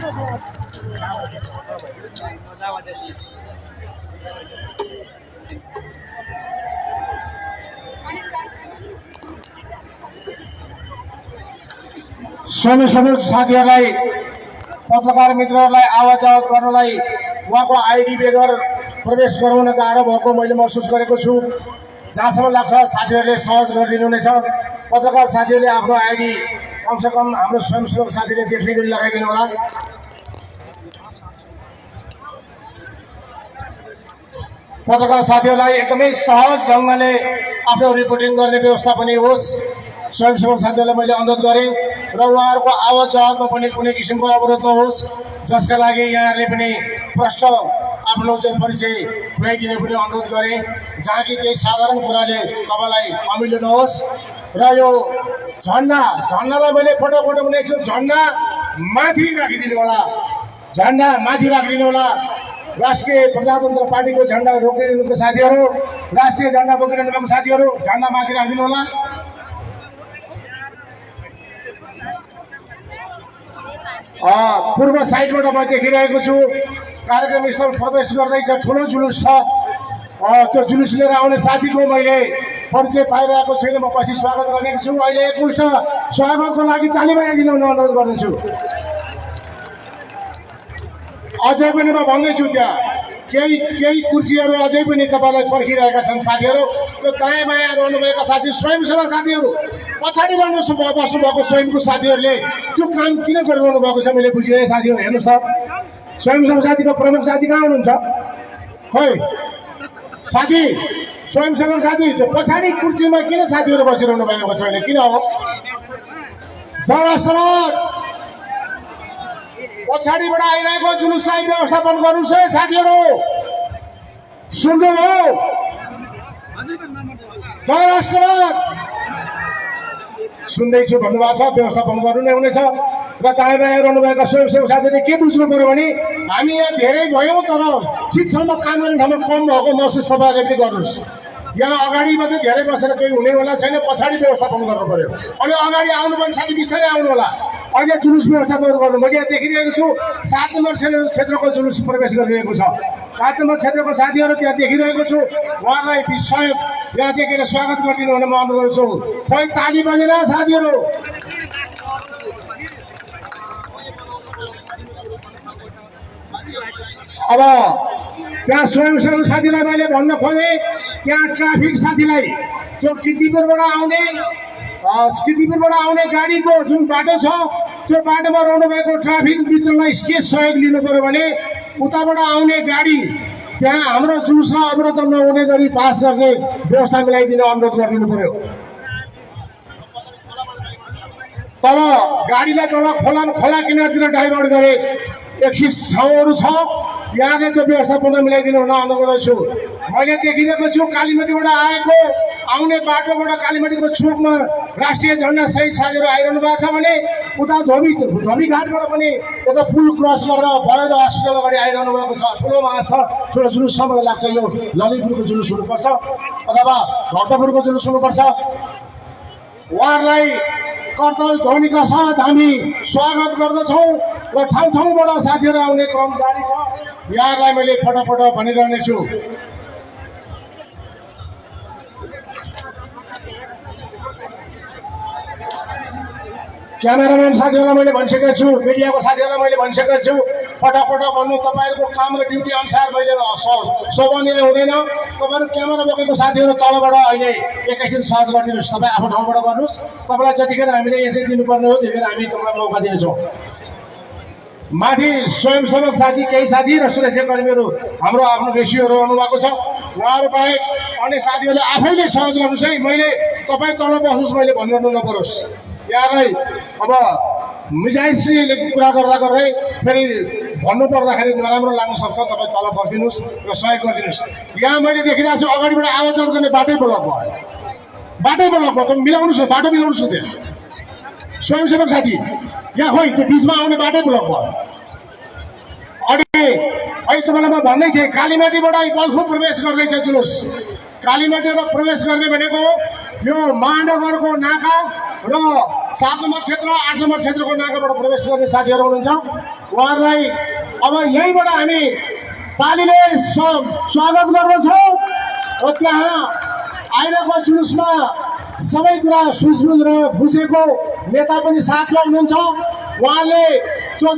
स्वयंसेवक साथीहरूलाई पत्रकार मित्रहरूलाई आवाज गर्नलाई उहाँको आइडी बेगर प्रवेश गराउन गाह्रो भएको मैले महसुस गरेको छु। जहाँसम्म लाग्छ साथीहरूले सहज गरिदिनु हुनेछ। पत्रकार साथीहरूले आफ्नो आइडी कमसेकम हाम्रो स्वयंसेवक साथीले देख्ने गरी लगाइदिनु होला। पत्रकार साथीहरूलाई एकदमै सहज ढङ्गले आफ्नो रिपोर्टिङ गर्ने व्यवस्था पनि होस्। स्वयंसेवक साथीहरूलाई मैले अनुरोध गरेँ र उहाँहरूको आवाज जवाबमा पनि कुनै किसिमको अवरोध नहोस्, जसका लागि यहाँहरूले पनि प्रष्ट आफ्नो चाहिँ परिचय खुलाइदिने पनि अनुरोध गरेँ, जहाँ कि त्यही साधारण कुराले तपाईँलाई अमिलो नहोस्। र यो झन्डालाई मैले फोटो बनाएको छु, झन्डा माथि राखिदिनु होला, झन्डा माथि राखिदिनु होला। राष्ट्रिय प्रजातन्त्र पार्टीको झन्डा रोकिदिनुको साथीहरू, राष्ट्रिय झन्डा बोकिरहनु भएको साथीहरू झन्डा माथि राखिदिनु होला। पूर्व साइडबाट म देखिरहेको छु कार्यक्रम स्थल प्रवेश गर्दैछ, ठुलो जुलुस छ। त्यो जुलुस लिएर आउने साथीको मैले परिचय पाइरहेको छैन, म पछि स्वागत गरेको छु। अहिले एकमुष्ट स्वागतको लागि ताली बजाइदिनु अनुरोध गर्दछु। अझै पनि म भन्दैछु, त्यहाँ केही कुर्सीहरू अझै पनि तपाईँलाई पर्खिरहेका छन् साथीहरू। त्यो दायाँ बायाँ रहनुभएका साथी स्वयंसेवक साथीहरू, पछाडि बस्नुभएको स्वयंको साथीहरूले त्यो काम किन गरिरहनु भएको छ मैले बुझिरहेँ। साथीहरू हेर्नुहोस् त, स्वयंसेवक साथीको प्रमुख साथी कहाँ हुनुहुन्छ? खै साथी, स्वयंसेवक साथी त्यो पछाडि कुर्सीमा किन साथीहरू बसिरहनु भएको छैन? किन हो? जरासमत पछाडिबाट आइरहेको जुलुसलाई व्यवस्थापन गर्नुहोस् है साथीहरू, सुन्नुभयो? जरासमत सुन्दैछु भन्नुभएको छ, व्यवस्थापन गर्नु नै हुनेछ। र दायाँ बायाँ रहनुभएका स्वयंसेवक साथीहरूले के बुझ्नु पर्यो भने हामी यहाँ धेरै भयौँ, तर ठिक ठाउँमा काम गर्ने ठाउँमा कम भएको महसुस तपाईँहरूले पनि गर्नुहोस्। यहाँ अगाडि मात्रै धेरै बसेर केही हुनेवाला छैन, पछाडि व्यवस्थापन गर्नु पर्यो। अनि अगाडि आउनुपर्ने साथी बिस्तारै आउनु होला। अहिले जुलुस व्यवस्थापन गर्नु, मैले यहाँ देखिरहेको छु 7 नम्बर क्षेत्रको जुलुस प्रवेश गरिरहेको छ। 7 नम्बर क्षेत्रको साथीहरू त्यहाँ देखिरहेको छु, उहाँलाई स्वयं यहाँ चाहिँ के स्वागत गरिदिनु हुन म अनुरोध गर्छु। खोइ ताली बजेन साथीहरू। अब त्यहाँ स्वयंसेवक साथीलाई मैले भन्न खोजेँ, त्यहाँ ट्राफिक साथीलाई त्यो किर्तिपुरबाट आउने गाडीको जुन बाटो छ त्यो बाटोमा रहनुभएको ट्राफिक मित्रलाई के सहयोग लिनु पर्यो भने उताबाट आउने गाडी त्यहाँ हाम्रो जुलुसमा अवरोध नहुने गरी पास गर्ने व्यवस्था मिलाइदिन अनुरोध गरिदिनु पर्यो। तल गाडीलाई तल खोला किनारतिर डाइभर्ट गरे एक्सिस ठाउँहरू छ, यहाँले त्यो व्यवस्थापन मिलाइदिनु हुन अनुरोध गर्छु। मैले देखिरहेको छु कालीमतीबाट आउने बाटोबाट कालीमतीको चोकमा राष्ट्रिय झन्डा सहित साथीहरू आइरहनु भएको छ भने उता धोबी घाटबाट पनि यता पुल क्रस गरेर भयद हस्पिटल अगाडि आइरहनु भएको छ। ठुलो मास छ, ठुलो जुलुससम्म लाग्छ। यो ललितपुरको जुलुस हुनुपर्छ अथवा भक्तपुरको जुलुस हुनुपर्छ। उहाँहरूलाई करताल ध्वनिका साथ हामी स्वागत गर्दछौँ र ठाउँ ठाउँबाट साथीहरू आउने क्रम जारी छ। यहाँहरूलाई मैले फटाफट भनिरहनेछु। क्यामेराम्यान साथीहरूलाई मैले भनिसकेको छु, मिडियाको साथीहरूलाई मैले भनिसकेको छु, फटाफट भन्नु। तपाईँहरूको काम र ड्युटी अनुसार मैले शोभनीय हुँदैन। तपाईँहरू क्यामेरा बोकेको साथीहरू तलबाट अहिले एकैछिन सहज गरिदिनुहोस्। तपाईँ आफ्नो ठाउँबाट गर्नुहोस्। तपाईँलाई जतिखेर हामीले यहाँ चाहिँ दिनुपर्ने हो त्यतिखेर हामी तपाईँलाई मौका दिनेछौँ। माथि स्वयंसेवक साथी, केही साथी र सुरक्षाकर्मीहरू हाम्रो आफ्नो रेसियोहरू आउनुभएको छ। उहाँहरू बाहेक अन्य साथीहरूले आफैले सहज गर्नुहोस् है। मैले तपाईँ तल बस्नुहोस् मैले भनिरहनु नपरोस्। यहाँलाई अब मिजाइसीले कुरा गर्दै फेरि भन्नुपर्दाखेरि नराम्रो लाग्न सक्छ। तपाईँ तल बसिदिनुहोस् र सहयोग गरिदिनुहोस्। यहाँ मैले देखिरहेको छु अगाडिबाट आवाज गर्ने बाटै ब्लक भयो, बाटै ब्लक भयो। तपाईँ मिलाउनुहोस् न, बाटो मिलाउनुहोस् न। त्यहाँ स्वयंसेवक साथी यहाँ खोइ त्यो बिचमा आउने बाटै ब्लक भयो। अहिले तपाईँलाई म भन्दै थिएँ कालीमाटीबाट बल्खु प्रवेश गर्दैछ जुलुस। कालीमाटीबाट प्रवेश गर्ने भनेको यो महानगरको नाका र 7 नम्बर क्षेत्र 8 नम्बर क्षेत्रको नाकाबाट प्रवेश गर्ने साथीहरू हुनुहुन्छ उहाँहरूलाई अब यहीँबाट हामी तालीले स्वागत गर्दछौँ र त्यहाँ आइरहेको जुलुसमा सबै कुरा सुझबुझ र बुझेको नेता पनि साथमा हुनुहुन्छ उहाँले त्यो